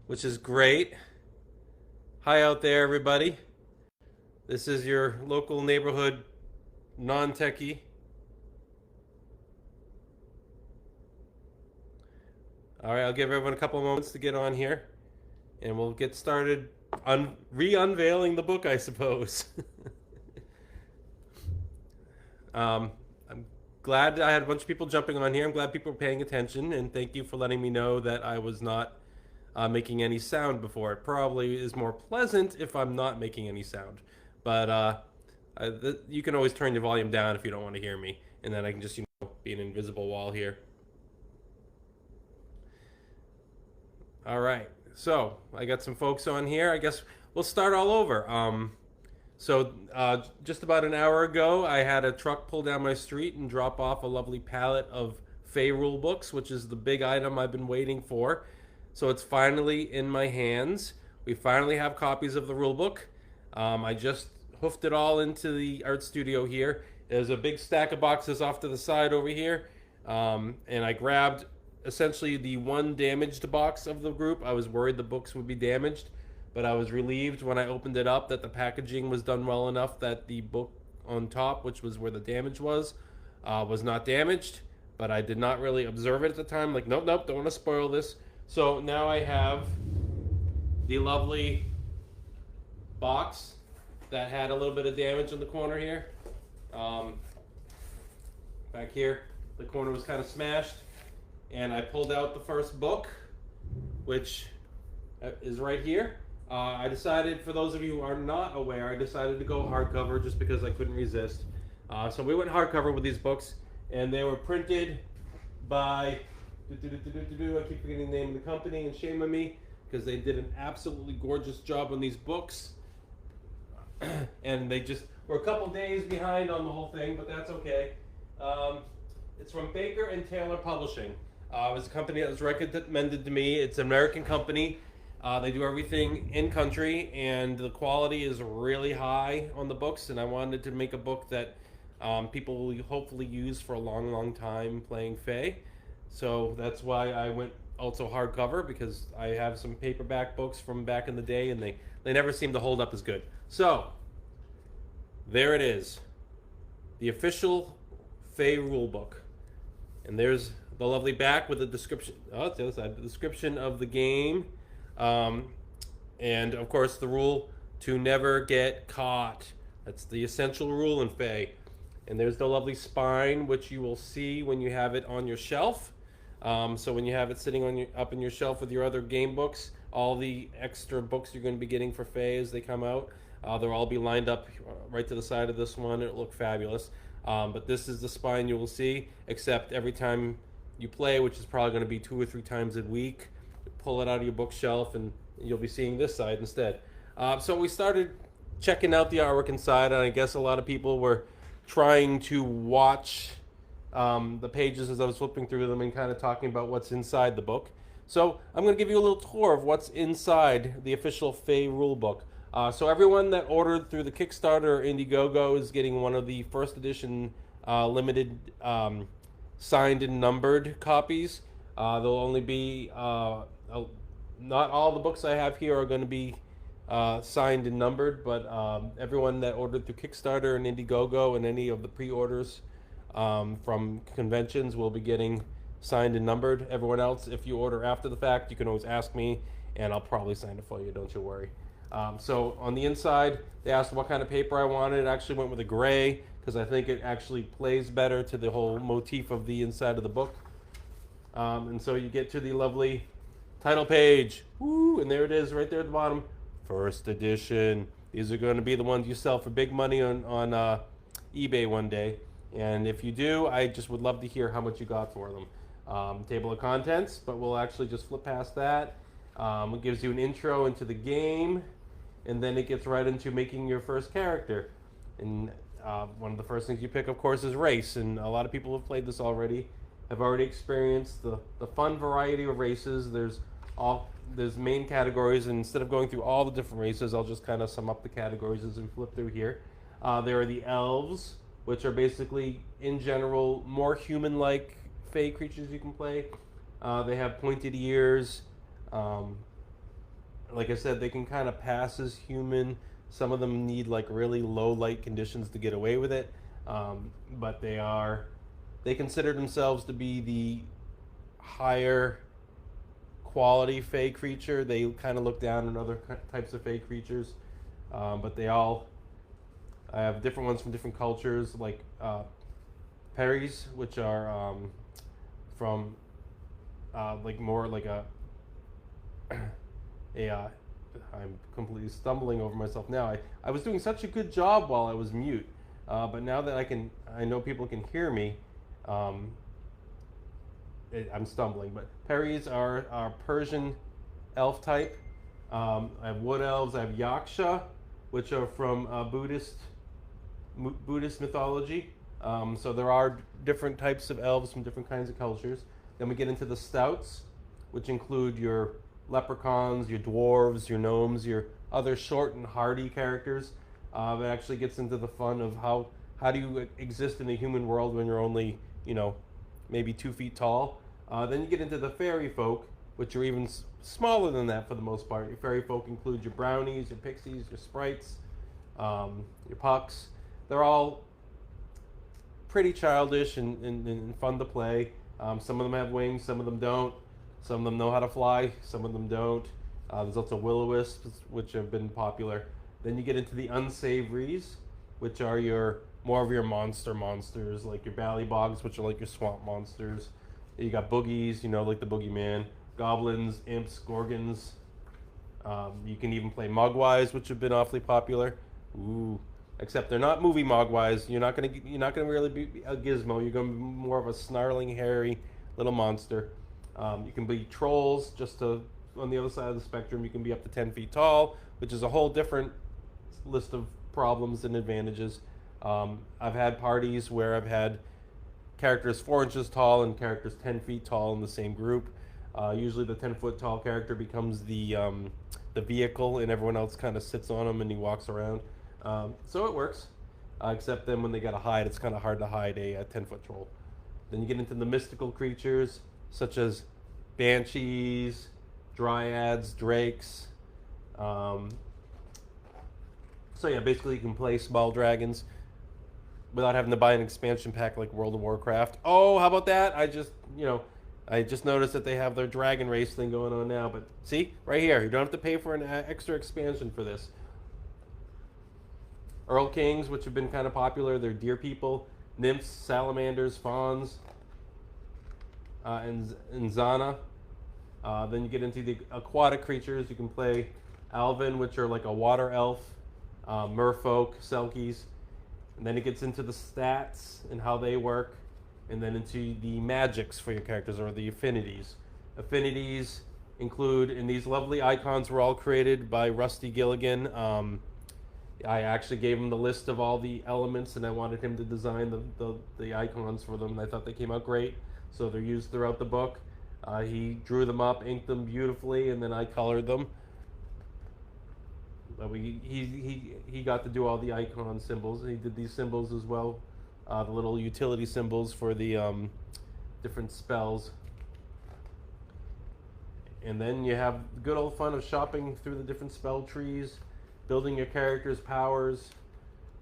which is great. Hi out there, everybody. This is your local neighborhood non-techie. All right, I'll give everyone a couple of moments to get on here, and we'll get started on re-unveiling the book, I suppose. I'm glad I had a bunch of people jumping on here. I'm glad people were paying attention, and thank you for letting me know that I was not making any sound before. It probably is more pleasant if I'm not making any sound, but you can always turn the volume down if you don't want to hear me, and then I can just be an invisible wall here. All right, so I got some folks on here. I guess we'll start all over. Just about an hour ago, I had a truck pull down my street and drop off a lovely pallet of FAE Rule Books, which is the big item I've been waiting for. So it's finally in my hands. We finally have copies of the rule book. I just hoofed it all into the art studio here. There's a big stack of boxes off to the side over here. And I grabbed essentially the one damaged box of the group. I was worried the books would be damaged, but I was relieved when I opened it up that the packaging was done well enough that the book on top, which was where the damage was not damaged. But I did not really observe it at the time. Like, nope, don't want to spoil this. So now I have the lovely box that had a little bit of damage in the corner here. Back here, the corner was kind of smashed. And I pulled out the first book, which is right here. I decided, for those of you who are not aware, I decided to go hardcover just because I couldn't resist. So we went hardcover with these books, and they were printed by, I keep forgetting the name of the company, and shame on me, because they did an absolutely gorgeous job on these books. And they just were a couple days behind on the whole thing, but that's okay. It's from Baker and Taylor Publishing. It was a company that was recommended to me. It's an American company. They do everything in country, and the quality is really high on the books. And I wanted to make a book that people will hopefully use for a long, long time playing Fae. So that's why I went also hardcover, because I have some paperback books from back in the day, and they never seem to hold up as good. So there it is, the official Fae Rule Book, and there's the lovely back with the description. Oh, it's the other side. The description of the game, and of course the rule to never get caught. That's the essential rule in Fae. And there's the lovely spine, which you will see when you have it on your shelf. So when you have it sitting on up in your shelf with your other game books, all the extra books you're going to be getting for Fae as they come out, they'll all be lined up right to the side of this one. It'll look fabulous. But this is the spine you will see, except every time you play, which is probably going to be 2 or 3 times a week, pull it out of your bookshelf and you'll be seeing this side instead. So we started checking out the artwork inside, and I guess a lot of people were trying to watch the pages as I was flipping through them and kind of talking about what's inside the book. So I'm going to give you a little tour of what's inside the official Fae Rule Book. So everyone that ordered through the Kickstarter or Indiegogo is getting one of the first edition limited signed and numbered copies. There'll only be, not all the books I have here are going to be signed and numbered, but everyone that ordered through Kickstarter and Indiegogo and any of the pre-orders from conventions will be getting signed and numbered. Everyone else, if you order after the fact, you can always ask me, and I'll probably sign it for you, don't you worry. So on the inside, they asked what kind of paper I wanted. I actually went with a gray, because I think it actually plays better to the whole motif of the inside of the book. And so you get to the lovely title page. Woo, and there it is right there at the bottom. First edition. These are going to be the ones you sell for big money on eBay one day. And if you do, I just would love to hear how much you got for them. Table of contents, but we'll actually just flip past that. It gives you an intro into the game, and then it gets right into making your first character. And one of the first things you pick, of course, is race. And a lot of people have played this already, have already experienced the fun variety of races. There's main categories, and instead of going through all the different races, I'll just kind of sum up the categories as we flip through here. There are the elves, which are basically, in general, more human-like Fae creatures you can play. They have pointed ears, like I said, they can kind of pass as human. Some of them need like really low light conditions to get away with it, but they consider themselves to be the higher quality Fey creature. They kind of look down on other types of Fey creatures, but I have different ones from different cultures, like Fairies, which are from like more like a I'm completely stumbling over myself now. I was doing such a good job while I was mute, but now that I know people can hear me. I'm stumbling, but Fairies are Persian elf type. I have wood elves. I have Yaksha, which are from Buddhist mythology. So there are different types of elves from different kinds of cultures. Then we get into the stouts, which include your leprechauns, your dwarves, your gnomes, your other short and hardy characters. It actually gets into the fun of how do you exist in the human world when you're only, maybe 2 feet tall. Then you get into the fairy folk, which are even smaller than that for the most part. Your fairy folk include your brownies, your pixies, your sprites, your pucks. They're all pretty childish and fun to play. Some of them have wings, some of them don't. Some of them know how to fly, some of them don't. There's also will-o-wisps, which have been popular. Then you get into the unsavories, which are more of your monsters, like your ballybogs, which are like your swamp monsters. You got boogies, like the boogeyman, goblins, imps, gorgons. You can even play Mogwais, which have been awfully popular. Ooh, except they're not movie Mogwais. You're not gonna really be a gizmo. You're gonna be more of a snarling, hairy little monster. You can be trolls, on the other side of the spectrum. You can be up to 10 feet tall, which is a whole different list of problems and advantages. I've had parties where I've had characters 4 inches tall and characters 10 feet tall in the same group. Usually the 10-foot tall character becomes the vehicle, and everyone else kind of sits on him and he walks around. So it works, except then when they gotta hide, it's kind of hard to hide a 10-foot troll. Then you get into the mystical creatures, such as banshees, dryads, drakes. So yeah, basically you can play small dragons without having to buy an expansion pack like World of Warcraft. Oh, how about that? I just noticed that they have their dragon race thing going on now. But see, right here, you don't have to pay for an extra expansion for this. Earl Kings, which have been kind of popular, they're deer people. Nymphs, salamanders, fawns, and Zana. Then you get into the aquatic creatures. You can play Alvin, which are like a water elf, merfolk, selkies. And then it gets into the stats and how they work, and then into the magics for your characters, or the affinities. Affinities include, and these lovely icons were all created by Rusty Gilligan. I actually gave him the list of all the elements, and I wanted him to design the icons for them, and I thought they came out great. So they're used throughout the book. He drew them up, inked them beautifully, and then I colored them. But he got to do all the icon symbols, and he did these symbols as well, the little utility symbols for the different spells. And then you have the good old fun of shopping through the different spell trees, building your character's powers.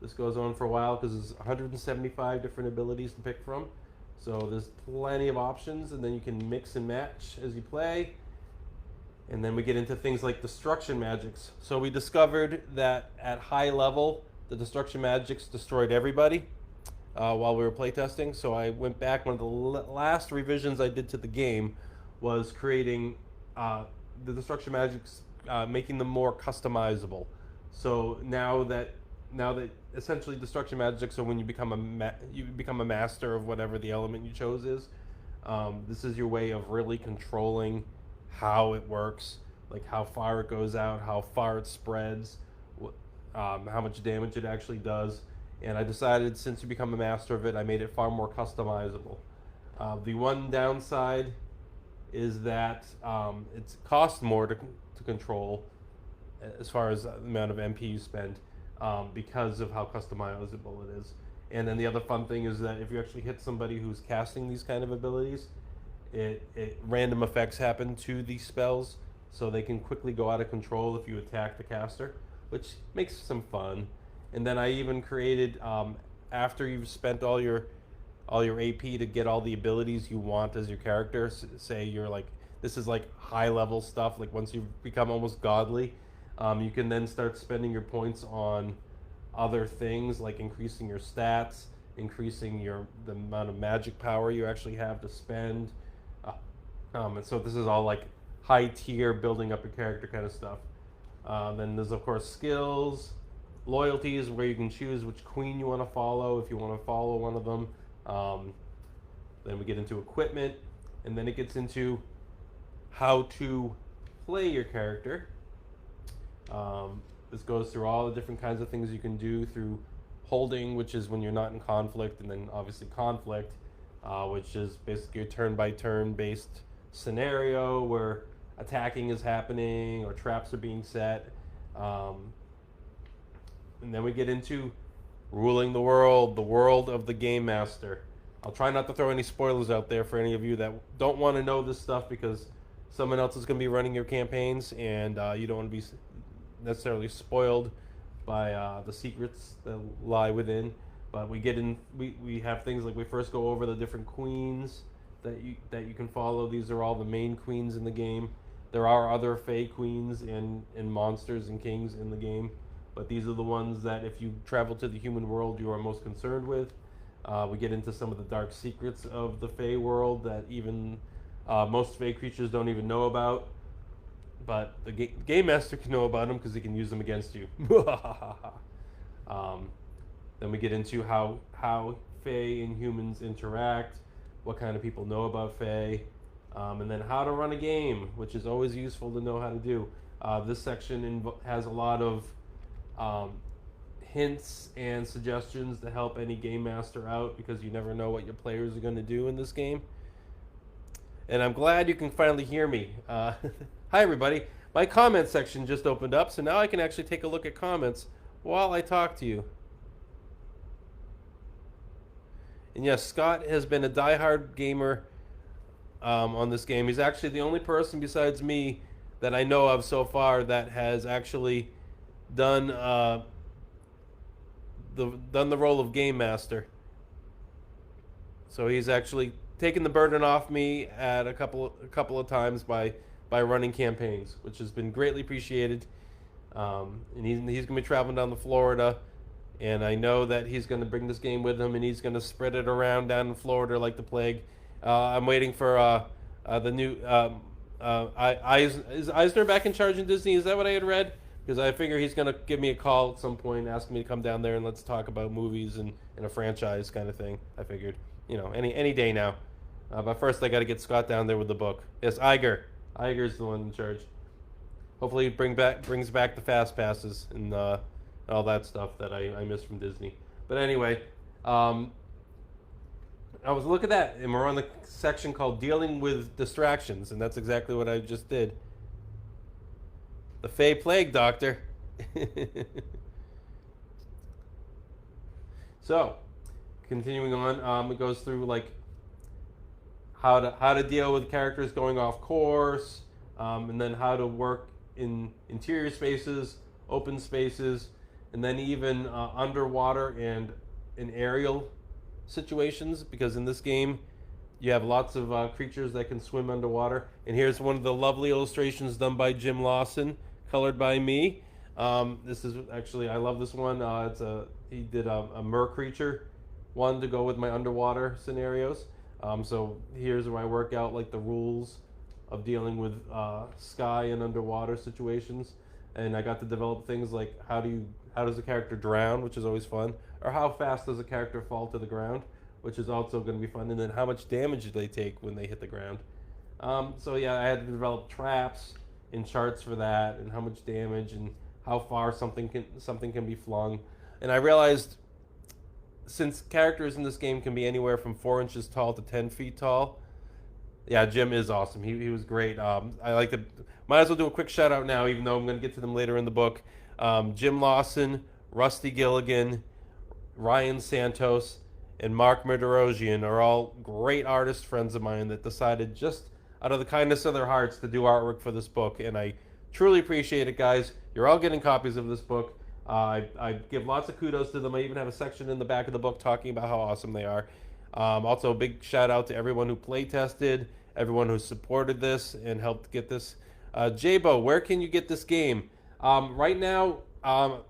This goes on for a while because there's 175 different abilities to pick from. So there's plenty of options, and then you can mix and match as you play. And then we get into things like destruction magics. So we discovered that at high level, the destruction magics destroyed everybody while we were playtesting. So I went back. One of the last revisions I did to the game was creating the destruction magics, making them more customizable. So now that essentially destruction magics are when you become a master of whatever the element you chose is. This is your way of really controlling how it works, like how far it goes out, how far it spreads, how much damage it actually does. And I decided, since you become a master of it, I made it far more customizable. The one downside is that it costs more to control as far as the amount of MP you spend, because of how customizable it is. And then the other fun thing is that if you actually hit somebody who's casting these kind of abilities, random effects happen to these spells. so they can quickly go out of control if you attack the caster, which makes some fun. And then I even created, after you've spent all your AP to get all the abilities you want as your character. Say you're like, this is like high level stuff. Like once you become almost godly, you can then start spending your points on other things like increasing your stats, increasing the amount of magic power you actually have to spend. And so this is all like high tier building up your character kind of stuff. Then there's of course skills, loyalties, where you can choose which queen you want to follow if you want to follow one of them. Then we get into equipment, and then it gets into how to play your character. This goes through all the different kinds of things you can do through holding, which is when you're not in conflict, and then obviously conflict, which is basically a turn-by-turn based scenario where attacking is happening or traps are being set. And then we get into ruling the world of the game master. I'll try not to throw any spoilers out there for any of you that don't want to know this stuff, because someone else is going to be running your campaigns, and you don't want to be necessarily spoiled by the secrets that lie within. But we get in. We have things like, we first go over the different queens that you can follow. These are all the main queens in the game. There are other FAE queens and monsters and kings in the game, but these are the ones that if you travel to the human world, you are most concerned with. We get into some of the dark secrets of the FAE world that even most FAE creatures don't even know about, but the game master can know about them because he can use them against you. Then we get into how FAE and humans interact, what kind of people know about FAE, and then how to run a game, which is always useful to know how to do. This section has a lot of hints and suggestions to help any game master out, because you never know what your players are going to do in this game. And I'm glad you can finally hear me. Hi everybody. My comment section just opened up, so now I can actually take a look at comments while I talk to you. And yes, Scott has been a diehard gamer on this game. He's actually the only person besides me that I know of so far that has actually done the role of game master. So he's actually taken the burden off me at a couple of times by running campaigns, which has been greatly appreciated. And he's going to be traveling down to Florida, and I know that he's going to bring this game with him, and he's going to spread it around down in Florida like the plague. I'm waiting for the new is Eisner back in charge in Disney? Is that what I had read? Because I figure he's going to give me a call at some point, asking me to come down there and let's talk about movies and a franchise kind of thing. I figured, any day now. But first I got to get Scott down there with the book. Yes, Iger. Iger's the one in charge. Hopefully he brings back the fast passes and all that stuff that I missed from Disney. But anyway, I was looking at that, and we're on the section called Dealing with Distractions, and that's exactly what I just did. The FAE Plague, Doctor. So, continuing on, it goes through like how to deal with characters going off course, and then how to work in interior spaces, open spaces, and then even underwater and in aerial situations, because in this game you have lots of creatures that can swim underwater. And here's one of the lovely illustrations done by Jim Lawson, colored by me. This is actually, I love this one. He did a mer creature one to go with my underwater scenarios. So here's where I work out like the rules of dealing with sky and underwater situations. And I got to develop things like how does a character drown, which is always fun, or how fast does a character fall to the ground, which is also going to be fun, and then how much damage do they take when they hit the ground. So yeah, I had to develop traps and charts for that, and how much damage and how far something can be flung. And I realized, since characters in this game can be anywhere from 4 inches tall to 10 feet tall, yeah, Jim is awesome. He was great. I like to, might as well do a quick shout out now, even though I'm going to get to them later in the book. Jim Lawson, Rusty Gilligan, Ryan Santos, and Mark Murderosian are all great artist friends of mine that decided just out of the kindness of their hearts to do artwork for this book, and I truly appreciate it, guys. You're all getting copies of this book. I give lots of kudos to them. I even have a section in the back of the book talking about how awesome they are. Also, a big shout out to everyone who play tested, everyone who supported this and helped get this. Jabo, where can you get this game? Right now,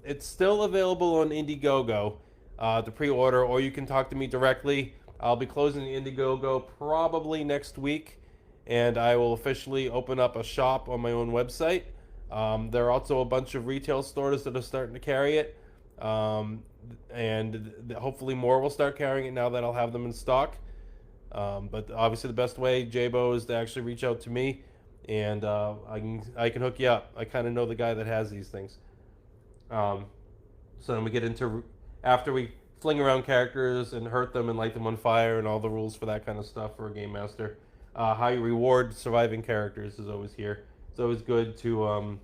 it's still available on Indiegogo to pre-order, or you can talk to me directly. I'll be closing Indiegogo probably next week, and I will officially open up a shop on my own website. There are also a bunch of retail stores that are starting to carry it, and hopefully more will start carrying it now that I'll have them in stock. But obviously the best way, Jabo, is to actually reach out to me, and I can hook you up. I kind of know the guy that has these things. So then we get into, after we fling around characters and hurt them and light them on fire and all the rules for that kind of stuff for a game master. How you reward surviving characters is always here. It's always good to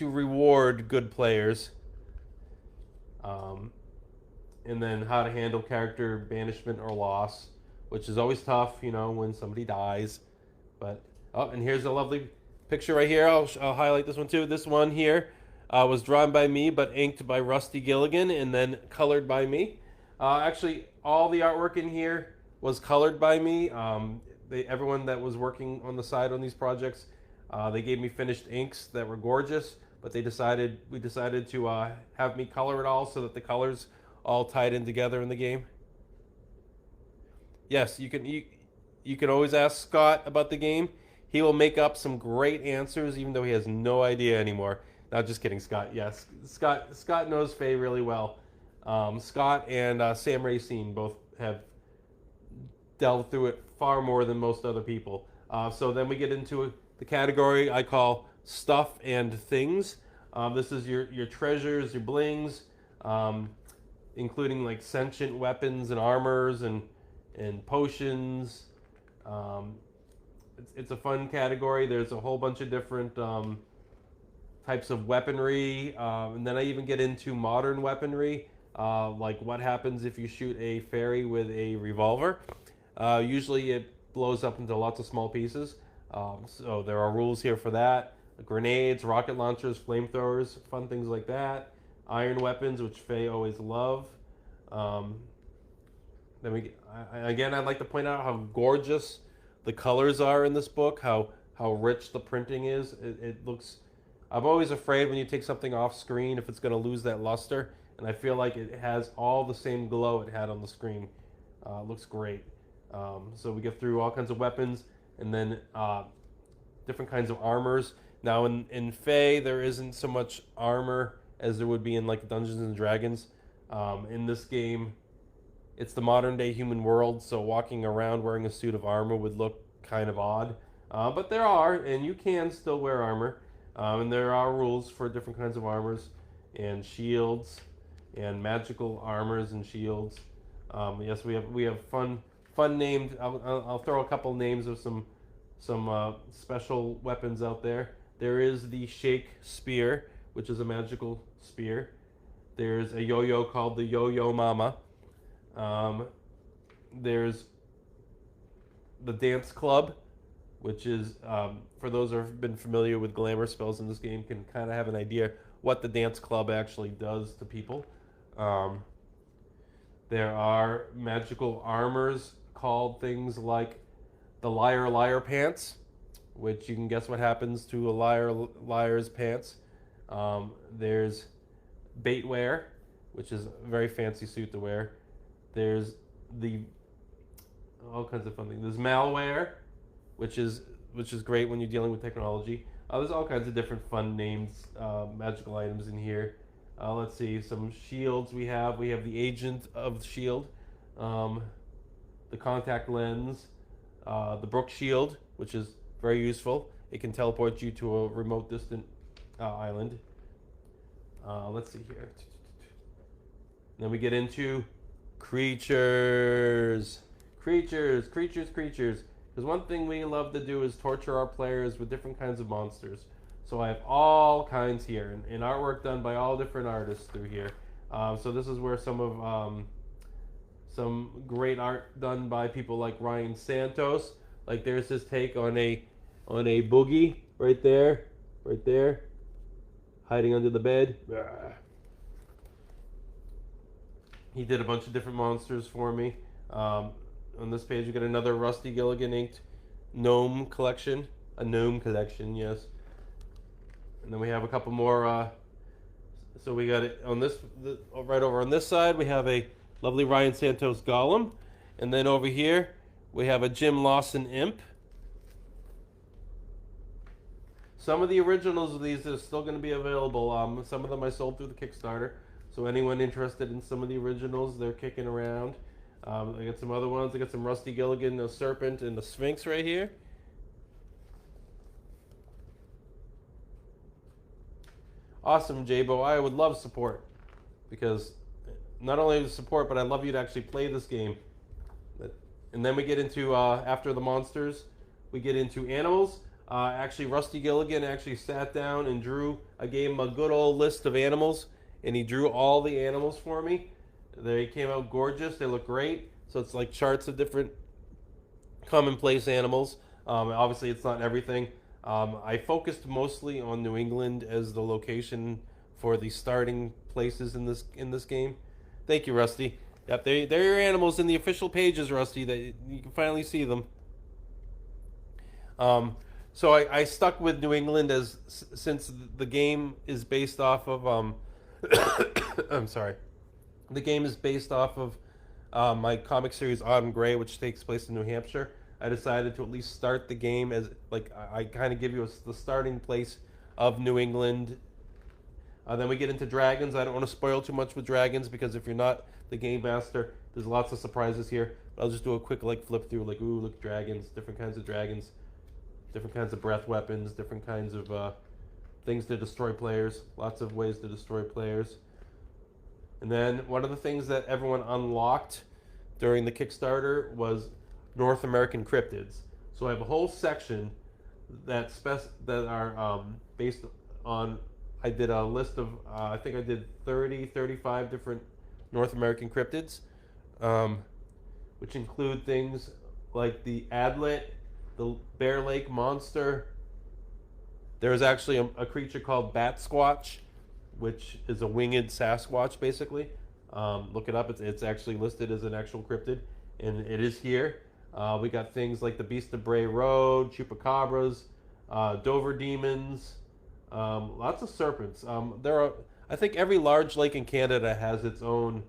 reward good players. And then how to handle character banishment or loss, which is always tough, you know, when somebody dies. But and here's a lovely picture right here. I'll highlight this one too. This one here was drawn by me, but inked by Rusty Gilligan, and then colored by me. Actually, all the artwork in here was colored by me. Everyone that was working on the side on these projects, they gave me finished inks that were gorgeous, but we decided to have me color it all so that the colors all tied in together in the game. Yes, you can always ask Scott about the game. He will make up some great answers, even though he has no idea anymore. Not just kidding, Scott. Yes, Scott knows FAE really well. Scott and Sam Racine both have delved through it far more than most other people. So then we get into the category I call stuff and things. This is your treasures, your blings, including like sentient weapons and armors and potions. It's a fun category. There's a whole bunch of different types of weaponry, and then I even get into modern weaponry, like what happens if you shoot a fairy with a revolver. Usually it blows up into lots of small pieces, so there are rules here for that. Grenades, rocket launchers, flamethrowers, fun things like that. Iron weapons, which FAE always love. Then I'd like to point out how gorgeous the colors are in this book, how rich the printing is. It looks, I'm always afraid when you take something off screen if it's going to lose that luster, and I feel like it has all the same glow it had on the screen. It looks great. So we get through all kinds of weapons, and then different kinds of armors. Now in FAE there isn't so much armor as there would be in like Dungeons and Dragons. In this game, it's the modern day human world, so walking around wearing a suit of armor would look kind of odd. But there are, and you can still wear armor. And there are rules for different kinds of armors and shields and magical armors and shields. Yes, we have fun named. I'll throw a couple names of some special weapons out there. There is the Shake Spear, which is a magical spear. There's a yo-yo called the Yo-Yo Mama. There's the Dance Club, which is, for those who have been familiar with glamour spells in this game, can kind of have an idea what the Dance Club actually does to people. There are magical armors called things like the Liar Pants, which you can guess what happens to a liar's pants. There's Baitwear, which is a very fancy suit to wear. There's all kinds of fun things. There's Malware, which is great when you're dealing with technology. There's all kinds of different fun names, magical items in here. Let's see, some shields we have. We have the Agent of Shield, the Contact Lens, the Brook Shield, which is very useful. It can teleport you to a remote, distant island. Let's see here. Then we get into creatures. Because one thing we love to do is torture our players with different kinds of monsters. So I have all kinds here, and artwork done by all different artists through here. So this is where some great art done by people like Ryan Santos, Like there's his take on a boogie right there, right there, hiding under the bed. He did a bunch of different monsters for me. On this page, we got another Rusty Gilligan inked gnome collection. A gnome collection, yes. And then we have a couple more. So we got it on right over on this side. We have a lovely Ryan Santos Golem, and then over here we have a Jim Lawson Imp. Some of the originals of these are still going to be available. Some of them I sold through the Kickstarter. So anyone interested in some of the originals, they're kicking around. I got some other ones. I got some Rusty Gilligan, the Serpent, and the Sphinx right here. Awesome, Jaybo. I would love support, because not only support, but I love you to actually play this game. And then we get into, after the monsters, we get into animals. Actually, Rusty Gilligan actually sat down and drew. I gave him a good old list of animals, and he drew all the animals for me. They came out gorgeous. They look great. So it's like charts of different commonplace animals. Obviously, it's not everything. I focused mostly on New England as the location for the starting places in this game. Thank you, Rusty. Yep, they're your animals in the official pages, Rusty. That you can finally see them. So I stuck with New England since the game is based off of I'm sorry. The game is based off of my comic series Autumn Gray, which takes place in New Hampshire. I decided to at least start the game as like I kind of give you the starting place of New England. Then we get into dragons. I don't want to spoil too much with dragons, because if you're not the game master, there's lots of surprises here. But I'll just do a quick like flip through, like, ooh, look, dragons, different kinds of dragons, different kinds of breath weapons, different kinds of things to destroy players. Lots of ways to destroy players. And then one of the things that everyone unlocked during the Kickstarter was North American cryptids. So I have a whole section that are based on. I did a list of I think I did 35 different North American cryptids, which include things like the Adlet, the Bear Lake monster. There's actually a creature called Bat Squatch, which is a winged Sasquatch, basically. Look it up. It's actually listed as an actual cryptid, and it is here. We got things like the Beast of Bray Road, Chupacabras, Dover Demons, lots of serpents. I think every large lake in Canada has its own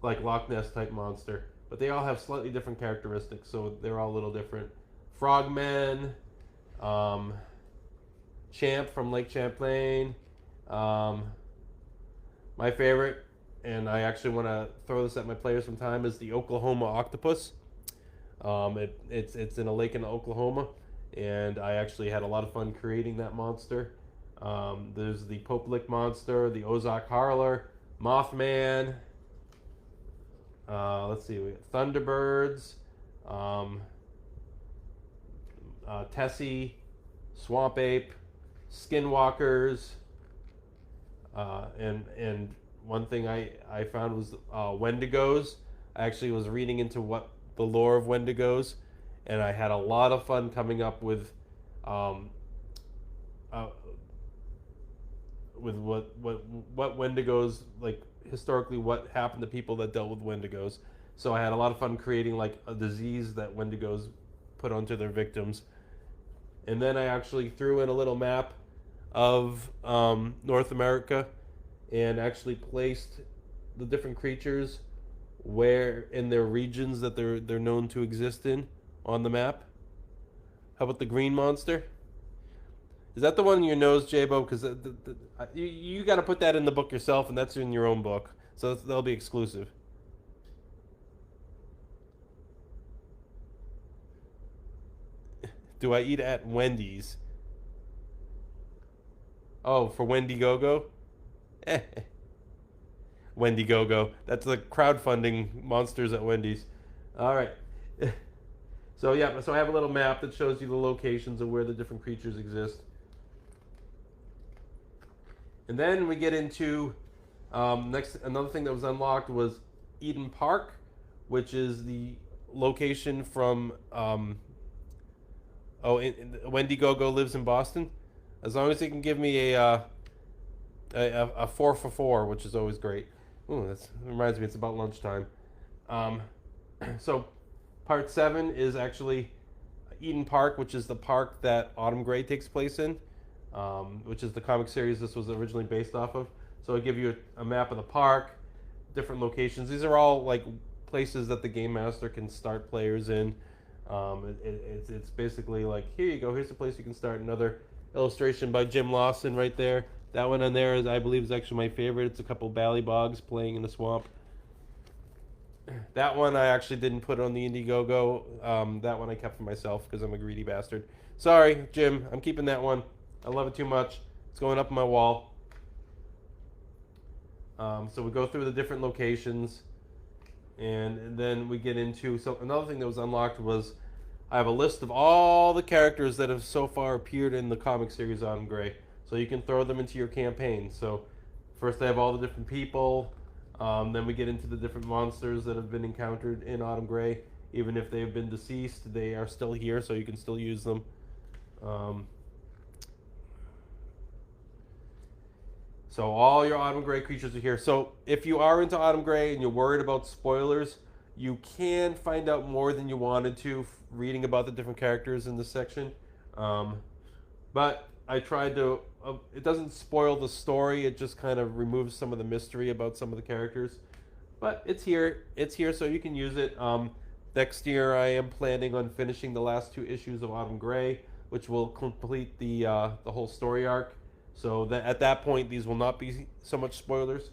like Loch Ness type monster, but they all have slightly different characteristics, so they're all a little different. Frogmen, Champ from Lake Champlain. My favorite, and I actually want to throw this at my players sometime, is the Oklahoma octopus. It's in a lake in Oklahoma, and I actually had a lot of fun creating that monster. There's the Pope Lick monster, the Ozark Harler, Mothman. Let's see, we got Thunderbirds, Tessie, Swamp Ape, Skinwalkers, and one thing I found was Wendigos. I actually was reading into what the lore of Wendigos, and I had a lot of fun coming up with what Wendigos, like historically what happened to people that dealt with Wendigos. So I had a lot of fun creating like a disease that Wendigos put onto their victims. And then I actually threw in a little map of North America and actually placed the different creatures where in their regions that they're known to exist in on the map. How about the green monster? Is that the one in your nose, Jaybo? Because you got to put that in the book yourself, and that's in your own book, so that'll be exclusive. Do I eat at Wendy's? Oh, for Wendigo? Wendigo. That's the crowdfunding monsters at Wendy's. All right. So yeah, so I have a little map that shows you the locations of where the different creatures exist. And then we get into another thing that was unlocked was Eden Park, which is the location from Oh, Wendy Go lives in Boston. As long as he can give me a 4 for 4, which is always great. Ooh, that reminds me, it's about lunchtime. Um, so, part 7 is actually Eden Park, which is the park that Autumn Gray takes place in, which is the comic series this was originally based off of. So, I give you a map of the park, different locations. These are all like places that the game master can start players in. It's basically like, here you go, here's the place you can start. Another illustration by Jim Lawson right there. That one on there is, I believe, is actually my favorite. It's a couple ballybogs playing in the swamp. That one I actually didn't put on the Indiegogo. That one I kept for myself because I'm a greedy bastard. Sorry, Jim. I'm keeping that one. I love it too much. It's going up on my wall. So we go through the different locations, and then we get into. So another thing that was unlocked was I have a list of all the characters that have so far appeared in the comic series Autumn Gray. So you can throw them into your campaign. So first I have all the different people. Then we get into the different monsters that have been encountered in Autumn Gray. Even if they have been deceased, they are still here, so you can still use them. So all your Autumn Gray creatures are here. So if you are into Autumn Gray and you're worried about spoilers, you can find out more than you wanted to reading about the different characters in this section. But I tried to. It doesn't spoil the story. It just kind of removes some of the mystery about some of the characters. But it's here. It's here, so you can use it. Next year, I am planning on finishing the last 2 issues of Autumn Gray, which will complete the whole story arc. So that at that point, these will not be so much spoilers.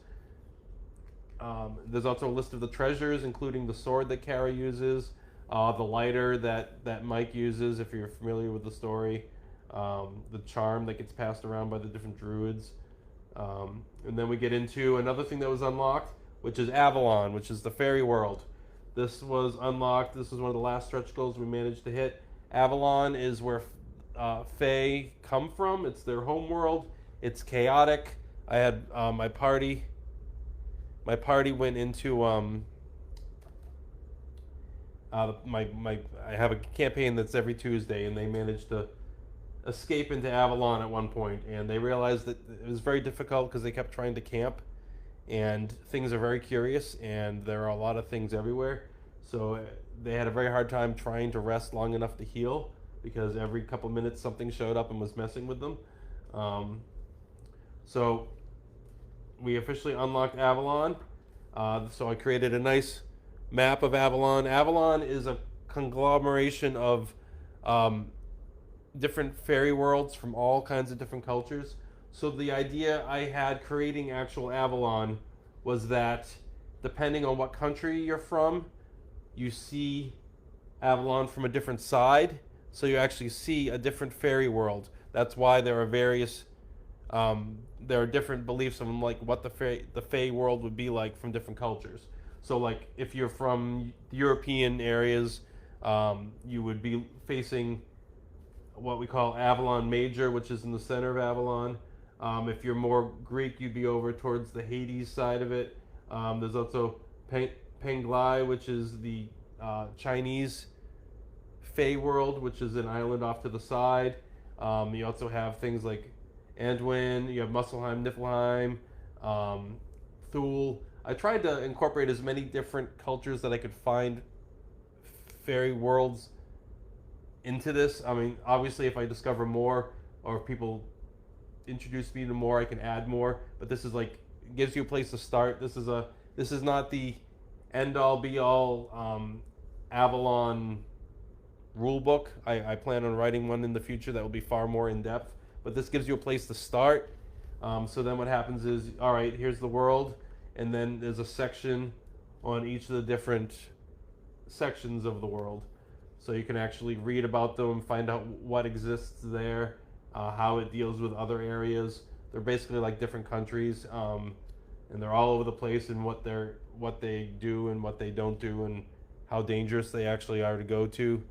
There's also a list of the treasures, including the sword that Kara uses, the lighter that Mike uses, if you're familiar with the story, the charm that gets passed around by the different druids. And then we get into another thing that was unlocked, which is Avalon, which is the fairy world. This was unlocked. This was one of the last stretch goals we managed to hit. Avalon is where Fae come from. It's their home world. It's chaotic. I had my party went into I have a campaign that's every Tuesday, and they managed to escape into Avalon at one point, and they realized that it was very difficult because they kept trying to camp, and things are very curious, and there are a lot of things everywhere. So they had a very hard time trying to rest long enough to heal, because every couple minutes something showed up and was messing with them. So we officially unlocked Avalon. So I created a nice map of Avalon. Avalon is a conglomeration of different fairy worlds from all kinds of different cultures. So the idea I had creating actual Avalon was that depending on what country you're from, you see Avalon from a different side. So you actually see a different fairy world. That's why there are various, there are different beliefs on like what the Fae world would be like from different cultures. So like if you're from European areas, you would be facing what we call Avalon Major, which is in the center of Avalon. If you're more Greek, you'd be over towards the Hades side of it. There's also Penglai, which is the Chinese Fae world, which is an island off to the side. You also have things like Anduin, you have Muspelheim, Niflheim, Thule. I tried to incorporate as many different cultures that I could find fairy worlds into this. I mean, obviously, if I discover more or if people introduce me to more, I can add more. But this is like gives you a place to start. This is not the end all be all Avalon rule book. I plan on writing one in the future that will be far more in depth. But this gives you a place to start. So then what happens is, all right, here's the world, and then there's a section on each of the different sections of the world. So you can actually read about them, find out what exists there, how it deals with other areas. They're basically like different countries, and they're all over the place in what they do and what they don't do, and how dangerous they actually are to go to.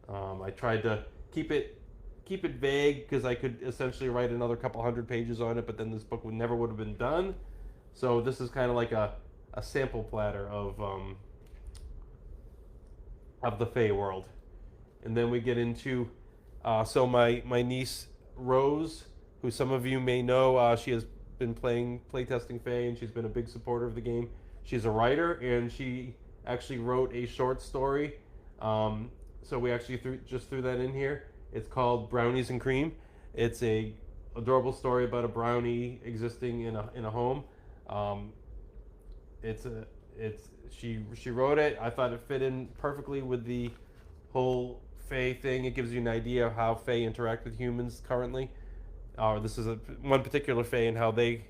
I tried to keep it vague because I could essentially write another couple hundred pages on it, but then this book never would have been done. So this is kind of like a sample platter of the Fae world. And then we get into So my niece Rose, who some of you may know, she has been playtesting Fae, and she's been a big supporter of the game. She's a writer, and she actually wrote a short story. So we actually just threw that in here. It's called Brownies and Cream. It's a adorable story about a brownie existing in a home. She wrote it. I thought it fit in perfectly with the whole Fae thing. It gives you an idea of how Fae interact with humans currently. This is one particular Fae and how they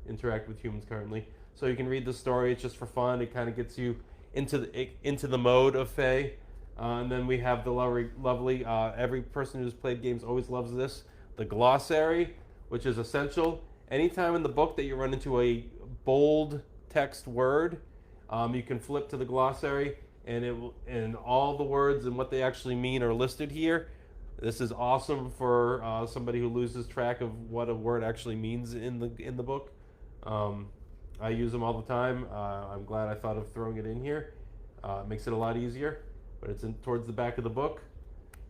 interact with humans currently. So you can read the story. It's just for fun. It kind of gets you into the mode of Fae. And then we have the lovely every person who's played games always loves this, the glossary, which is essential. Anytime in the book that you run into a bold text word, you can flip to the glossary, and all the words and what they actually mean are listed here. This is awesome for somebody who loses track of what a word actually means in the book. I use them all the time. I'm glad I thought of throwing it in here. It makes it a lot easier, but it's towards the back of the book.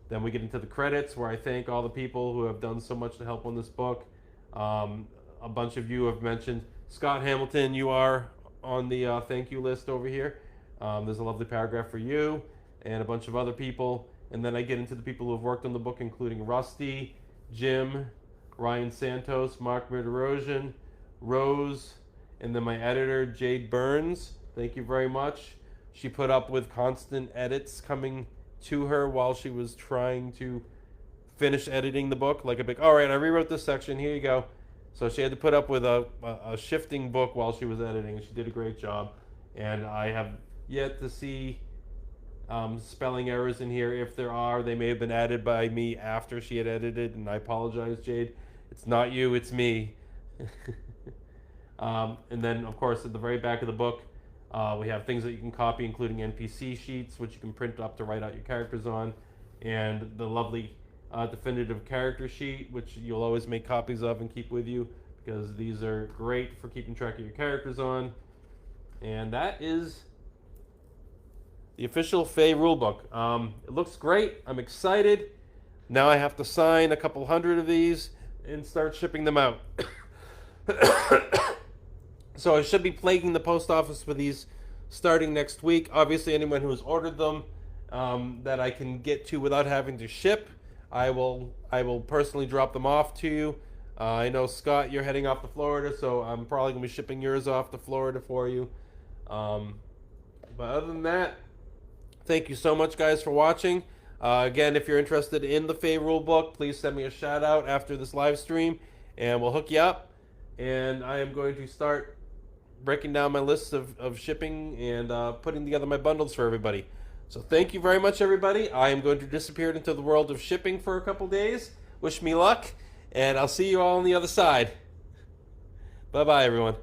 Then we get into the credits, where I thank all the people who have done so much to help on this book. A bunch of you have mentioned Scott Hamilton. You are on the thank you list over here. There's a lovely paragraph for you and a bunch of other people. And then I get into the people who have worked on the book, including Rusty, Jim, Ryan Santos, Mark Mirderosian, Rose, and then my editor, Jade Burns. Thank you very much. She put up with constant edits coming to her while she was trying to finish editing the book. Like a big, all right, I rewrote this section, here you go. So she had to put up with a shifting book while she was editing. She did a great job. And I have yet to see spelling errors in here. If there are, they may have been added by me after she had edited, and I apologize, Jade. It's not you, it's me. And then, of course, at the very back of the book, we have things that you can copy, including NPC sheets, which you can print up to write out your characters on, and the lovely definitive character sheet, which you'll always make copies of and keep with you, because these are great for keeping track of your characters on. And that is the official FAE Rule Book. It looks great. I'm excited. Now I have to sign a couple hundred of these and start shipping them out. So I should be plaguing the post office for these starting next week. Obviously, anyone who's ordered them that I can get to without having to ship, I will personally drop them off to you. I know, Scott, you're heading off to Florida, so I'm probably going to be shipping yours off to Florida for you. But other than that, thank you so much, guys, for watching. Again, if you're interested in the FAE Rule Book, please send me a shout out after this live stream, and we'll hook you up. And I am going to start breaking down my lists of shipping and putting together my bundles for everybody. So thank you very much, everybody. I am going to disappear into the world of shipping for a couple days. Wish me luck, and I'll see you all on the other side. Bye-bye, everyone.